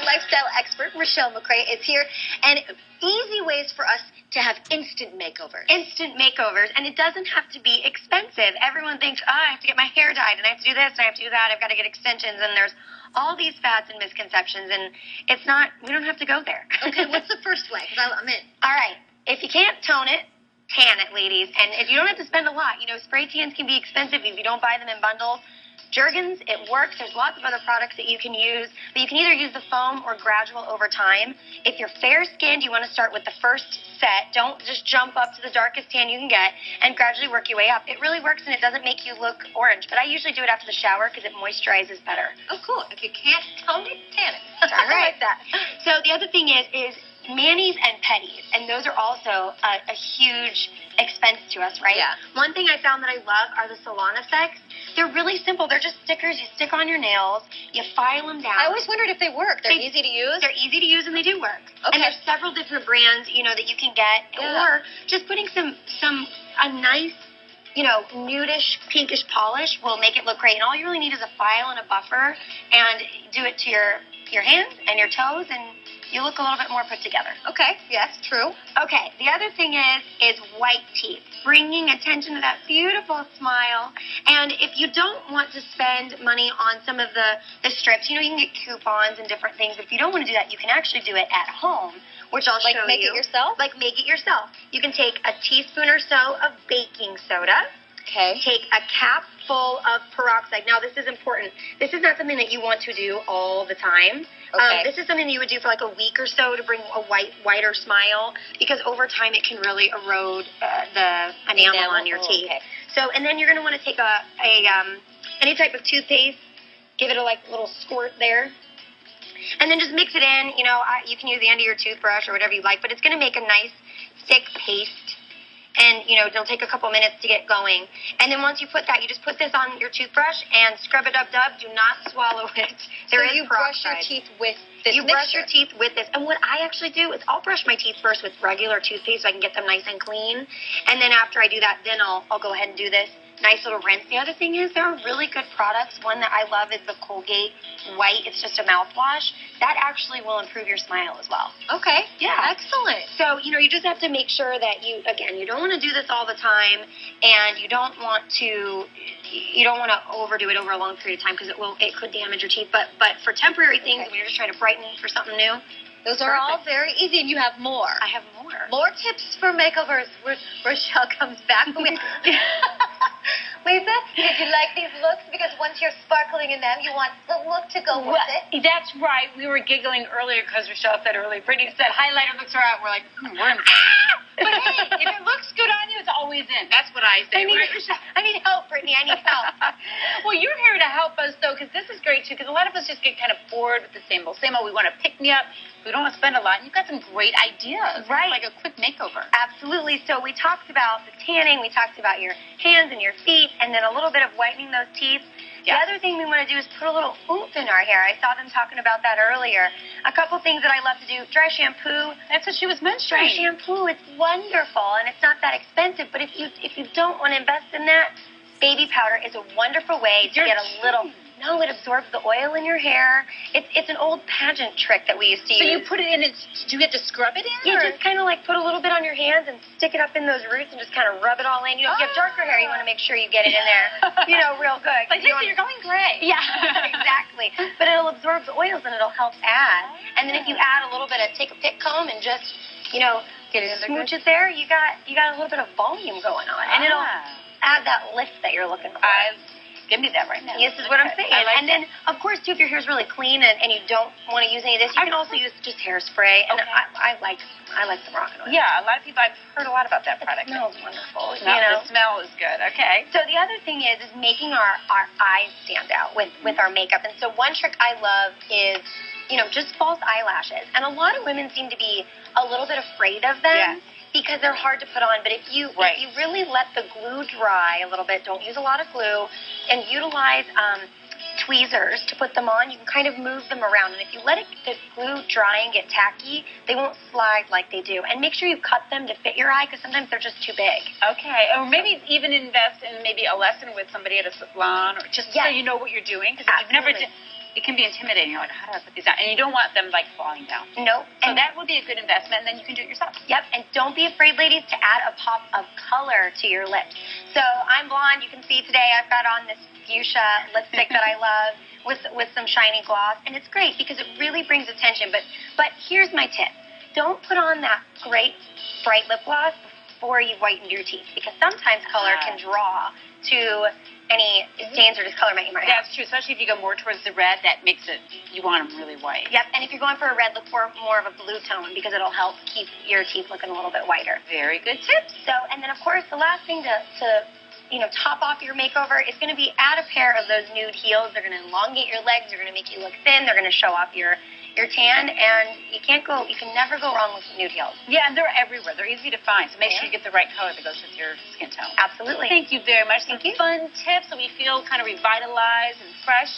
lifestyle expert, Rochelle McCray, is here. And easy ways for us to have instant makeovers. Instant makeovers. And it doesn't have to be expensive. Everyone thinks, I have to get my hair dyed, and I have to do this, and I have to do that. I've got to get extensions, and there's all these fads and misconceptions, and it's not, we don't have to go there. Okay, what's the first way? Because I'm in. All right. If you can't tone it, tan it, ladies. And if you don't have to spend a lot, spray tans can be expensive if you don't buy them in bundles. Jergens, it works. There's lots of other products that you can use, but you can either use the foam or gradual over time. If you're fair-skinned, you want to start with the first set. Don't just jump up to the darkest tan you can get and gradually work your way up. It really works, and it doesn't make you look orange, but I usually do it after the shower because it moisturizes better. Oh, cool. If you can't tone it, tan it. All right. I like that. So the other thing is manis and petties, and those are also a huge expense to us, right? Yeah. One thing I found that I love are the salon effects. They're really simple. They're just stickers you stick on your nails. You file them down. I always wondered if they work. They're easy to use? They're easy to use, and they do work. Okay. And there's several different brands, that you can get. Yeah. Or just putting a nice, nudish, pinkish polish will make it look great. And all you really need is a file and a buffer, and do it to your hands and your toes, and you look a little bit more put together. Okay, yes, true. Okay, the other thing is white teeth, bringing attention to that beautiful smile. And if you don't want to spend money on some of the strips, you can get coupons and different things. If you don't want to do that, you can actually do it at home, which I'll show you. Like make it yourself? Like make it yourself. You can take a teaspoon or so of baking soda. Okay. Take a cap full of peroxide. Now, this is important. This is not something that you want to do all the time. Okay. This is something that you would do for like a week or so to bring a whiter smile, because over time it can really erode the enamel on your teeth. Okay. So, and then you're going to want to take any type of toothpaste, give it a little squirt there, and then just mix it in. You can use the end of your toothbrush or whatever you like, but it's going to make a nice thick paste. And, it'll take a couple minutes to get going. And then once you put that, you just put this on your toothbrush and scrub it up, dub. Do not swallow it. So you brush your teeth with this You brush your teeth with this. And what I actually do is I'll brush my teeth first with regular toothpaste so I can get them nice and clean. And then after I do that, then I'll go ahead and do this nice little rinse. The other thing is there are really good products. One that I love is the Colgate White. It's just a mouthwash. That actually will improve your smile as well. Okay. Yeah. Excellent. So, you just have to make sure that you don't want to do this all the time, and you don't want to overdo it over a long period of time because it could damage your teeth. But for temporary things, when you're just trying to brighten for something new, those are all very easy, and you have more. I have more. More tips for makeovers. Rochelle comes back. Lisa, did you like these looks? Because once you're sparkling in them, you want the look to go with it. That's right. We were giggling earlier because Rochelle said earlier. Brittany said highlighter looks are out. We're like, we're in. But hey, if it looks good on you, it's always in. That's what I say. I need help, Brittany. I need help. Well, you're here to help us, though, because this is great, too, because a lot of us just get kind of bored with the same old, same old. We want to pick me up. We don't want to spend a lot. And you've got some great ideas. Right. Like a quick makeover. Absolutely. So we talked about the tanning. We talked about your hands and your feet, and then a little bit of whitening those teeth. Yes. The other thing we want to do is put a little oomph in our hair. I saw them talking about that earlier. A couple things that I love to do. Dry shampoo. That's what she was mentioning. Dry shampoo. It's wonderful, and it's not that expensive. But if you don't want to invest in that, baby powder is a wonderful way to get a little. No, it absorbs the oil in your hair. It's an old pageant trick that we used to use. So you put it in, do you have to scrub it in? Yeah, just kind of put a little bit on your hands and stick it up in those roots and just kind of rub it all in. If you have darker hair, you want to make sure you get it in there, real good. Like, Lisa, you're going gray. Yeah, exactly. But it'll absorb the oils and it'll help add. And then if you add a little bit of, take a pick comb and just, get it in smooch it there, you got a little bit of volume going on. And it'll add that lift that you're looking for. Give me that right now. This is what I'm saying. And then, of course, too, if your hair's really clean and you don't want to use any of this, you can also use just hairspray. And I like the rock and oil. Yeah, a lot of people, I've heard a lot about that product. It smells wonderful. The smell is good. Okay. So the other thing is making our eyes stand out with our makeup. And so one trick I love is, just false eyelashes. And a lot of women seem to be a little bit afraid of them. Yes. Because they're hard to put on. But if you really let the glue dry a little bit, don't use a lot of glue, and utilize tweezers to put them on, you can kind of move them around. And if you let the glue dry and get tacky, they won't slide like they do. And make sure you cut them to fit your eye, because sometimes they're just too big. Okay. Or maybe even invest in maybe a lesson with somebody at a salon, or just so you know what you're doing. Because if you've never it can be intimidating. You're like, how do I put these on? And you don't want them like falling down. Nope. So that would be a good investment, and then you can do it yourself. Yep, and don't be afraid, ladies, to add a pop of color to your lips. So I'm blonde. You can see today I've got on this fuchsia lipstick that I love with some shiny gloss, and it's great because it really brings attention. But here's my tip. Don't put on that great bright lip gloss before you've whitened your teeth, because sometimes color can draw to any stains or discolorment you might have. That's true, especially if you go more towards the red. That makes it, you want them really white. Yep, and if you're going for a red, look for more of a blue tone because it'll help keep your teeth looking a little bit whiter. Very good tips. So, and then of course, the last thing to top off your makeover is going to be add a pair of those nude heels. They're going to elongate your legs. They're going to make you look thin. They're going to show off your tan, and you can never go wrong with nude heels. Yeah, and they're everywhere. They're easy to find, so make sure you get the right color that goes with your skin tone. Absolutely. Thank you very much. Thank you. Fun tips so we feel kind of revitalized and fresh.